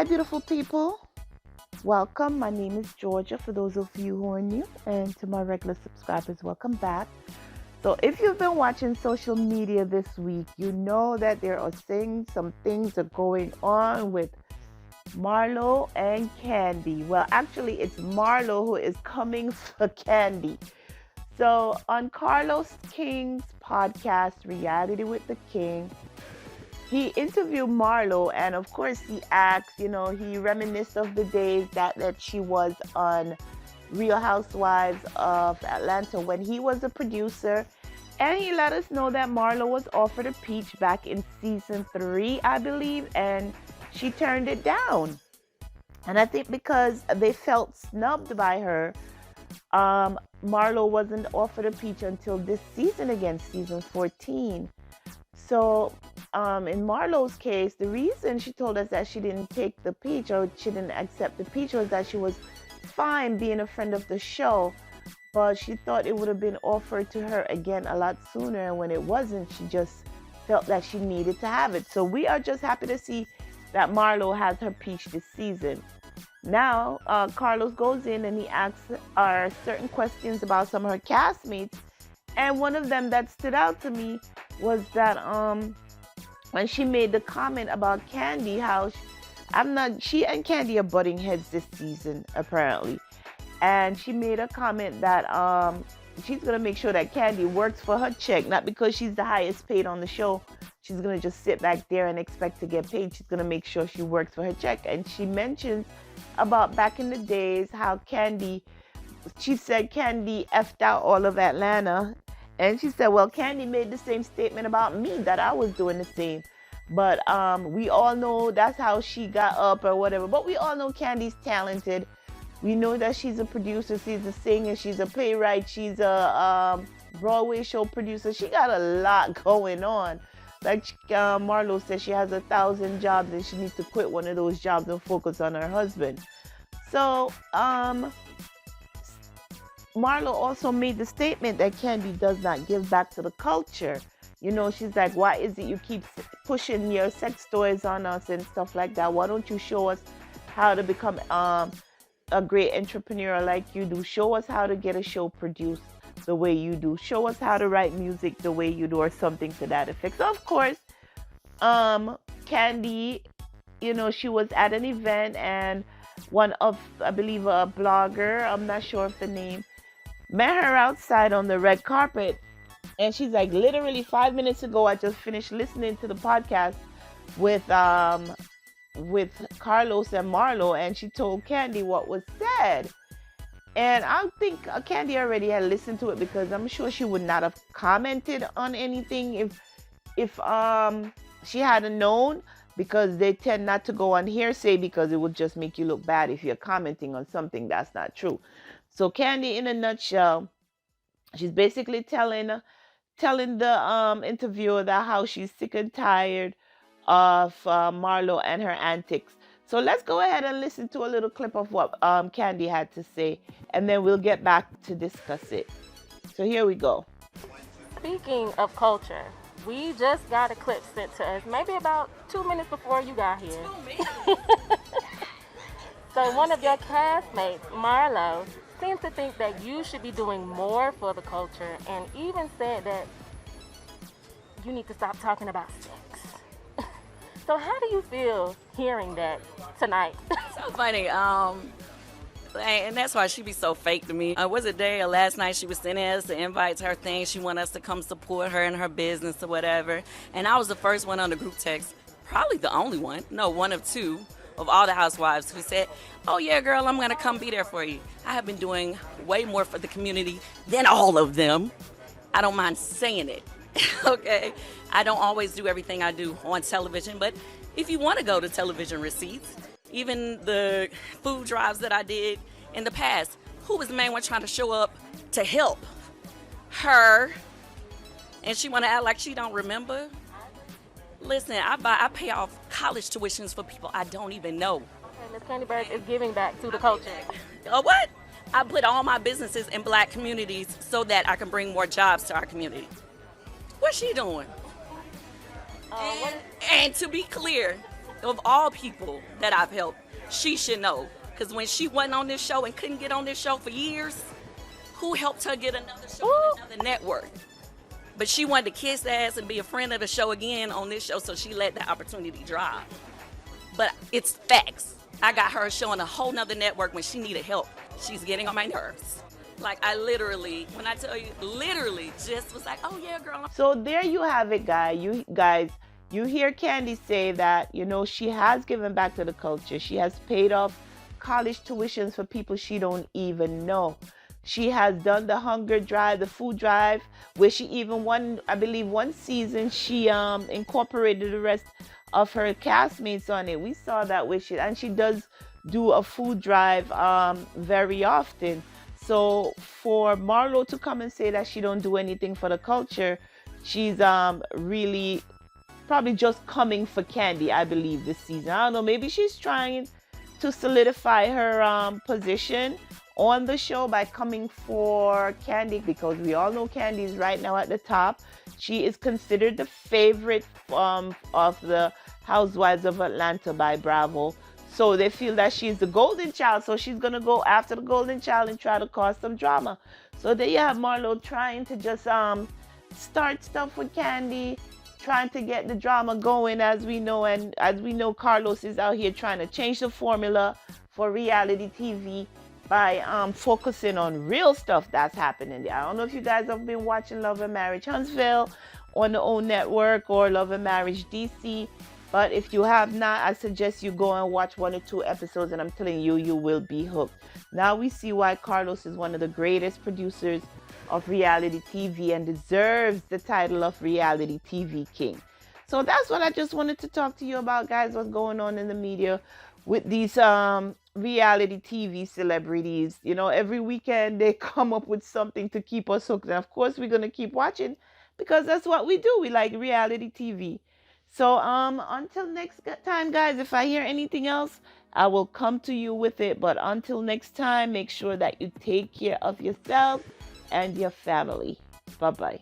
Hi, beautiful people. Welcome. My name is Georgia, for those of you who are new, and to my regular subscribers, welcome back. So, if you've been watching social media this week, you know that there are some things are going on with Marlo and Kandi. Well, actually, it's Marlo who is coming for Kandi. So, on Carlos King's podcast, Reality with the King, he interviewed Marlo, and of course he asked, he reminisced of the days that she was on Real Housewives of Atlanta when he was a producer. And he let us know that Marlo was offered a peach back in season 3, I believe, and she turned it down. And I think because they felt snubbed by her, Marlo wasn't offered a peach until this season again, season 14. So in Marlo's case, the reason she told us that she didn't take the peach or she didn't accept the peach was that she was fine being a friend of the show, but she thought it would have been offered to her again a lot sooner. And when it wasn't, she just felt that she needed to have it. So we are just happy to see that Marlo has her peach this season. Now, Carlos goes in and he asks certain questions about some of her castmates. And one of them that stood out to me was that when she made the comment about Kandi, how she and Kandi are butting heads this season, apparently. And she made a comment that she's going to make sure that Kandi works for her check, not because she's the highest paid on the show. She's going to just sit back there and expect to get paid. She's going to make sure she works for her check. And she mentions about back in the days how she said Kandi effed out all of Atlanta. And she said, well, Kandi made the same statement about me, that I was doing the same. But we all know that's how she got up or whatever. But we all know Kandi's talented. We know that she's a producer, she's a singer, she's a playwright, she's a Broadway show producer. She got a lot going on. Like Marlo said, she has 1,000 jobs and she needs to quit one of those jobs and focus on her husband. So, Marlo also made the statement that Kandi does not give back to the culture. She's like, why is it you keep pushing your sex toys on us and stuff like that? Why don't you show us how to become a great entrepreneur like you do? Show us how to get a show produced the way you do. Show us how to write music the way you do, or something to that effect. So, of course, Kandi, she was at an event and one of, I believe, a blogger, I'm not sure of the name, met her outside on the red carpet, and she's like, literally 5 minutes ago, I just finished listening to the podcast with Carlos and Marlo, and she told Kandi what was said. And I think Kandi already had listened to it, because I'm sure she would not have commented on anything if she hadn't known, because they tend not to go on hearsay, because it would just make you look bad if you're commenting on something that's not true. So Kandi, in a nutshell, she's basically telling the interviewer that how she's sick and tired of Marlo and her antics. So let's go ahead and listen to a little clip of what Kandi had to say, and then we'll get back to discuss it. So here we go. Speaking of culture, we just got a clip sent to us maybe about 2 minutes before you got here. So one of your castmates, Marlo, seems to think that you should be doing more for the culture, and even said that you need to stop talking about sex. So how do you feel hearing that tonight? So funny. And that's why she be so fake to me. Was it day or last night she was sending us the invites, her thing. She wanted us to come support her in her business or whatever. And I was the first one on the group text, probably the only one, no, one of two of all the housewives who said, oh yeah, girl, I'm going to come be there for you. I have been doing way more for the community than all of them. I don't mind saying it, okay? I don't always do everything I do on television, but if you want to go to television receipts, even the food drives that I did in the past, who was the main one trying to show up to help? Her. And she want to act like she don't remember? Listen, I pay off college tuitions for people I don't even know. Okay, Miss Candyberg is giving back to the culture. What? I put all my businesses in black communities so that I can bring more jobs to our community. What's she doing? And to be clear, of all people that I've helped, she should know. Because when she wasn't on this show and couldn't get on this show for years, who helped her get another show Ooh. on another network? But she wanted to kiss ass and be a friend of the show again on this show, so she let the opportunity drop. But it's facts. I got her showing a whole nother network when she needed help. She's getting on my nerves. Like, I literally, when I tell you, literally just was like, oh yeah, girl. So there you have it, guys. You hear Kandi say that, you know, she has given back to the culture. She has paid off college tuitions for people she don't even know. She has done the hunger drive, the food drive, where she even won, I believe, one season. She incorporated the rest of her castmates on it. We saw that with she, and she does do a food drive very often. So for Marlo to come and say that she don't do anything for the culture, she's really probably just coming for Kandi, I believe, this season. I don't know, maybe she's trying to solidify her position on the show by coming for Kandi, because we all know Kandi is right now at the top. She is considered the favorite of the Housewives of Atlanta by Bravo. So they feel that she's the golden child, so she's going to go after the golden child and try to cause some drama. So there you have Marlo trying to just start stuff with Kandi, trying to get the drama going, as we know. And as we know, Carlos is out here trying to change the formula for reality TV by focusing on real stuff that's happening there. I don't know if you guys have been watching Love and Marriage Huntsville on the OWN network or Love and Marriage DC. But if you have not, I suggest you go and watch 1 or 2 episodes, and I'm telling you, you will be hooked. Now we see why Carlos is one of the greatest producers of reality TV and deserves the title of reality TV king. So that's what I just wanted to talk to you about, guys. What's going on in the media with these reality TV celebrities. You know, every weekend they come up with something to keep us hooked. And of course, we're going to keep watching because that's what we do. We like reality TV. So until next time, guys, if I hear anything else, I will come to you with it. But until next time, make sure that you take care of yourself and your family. Bye-bye.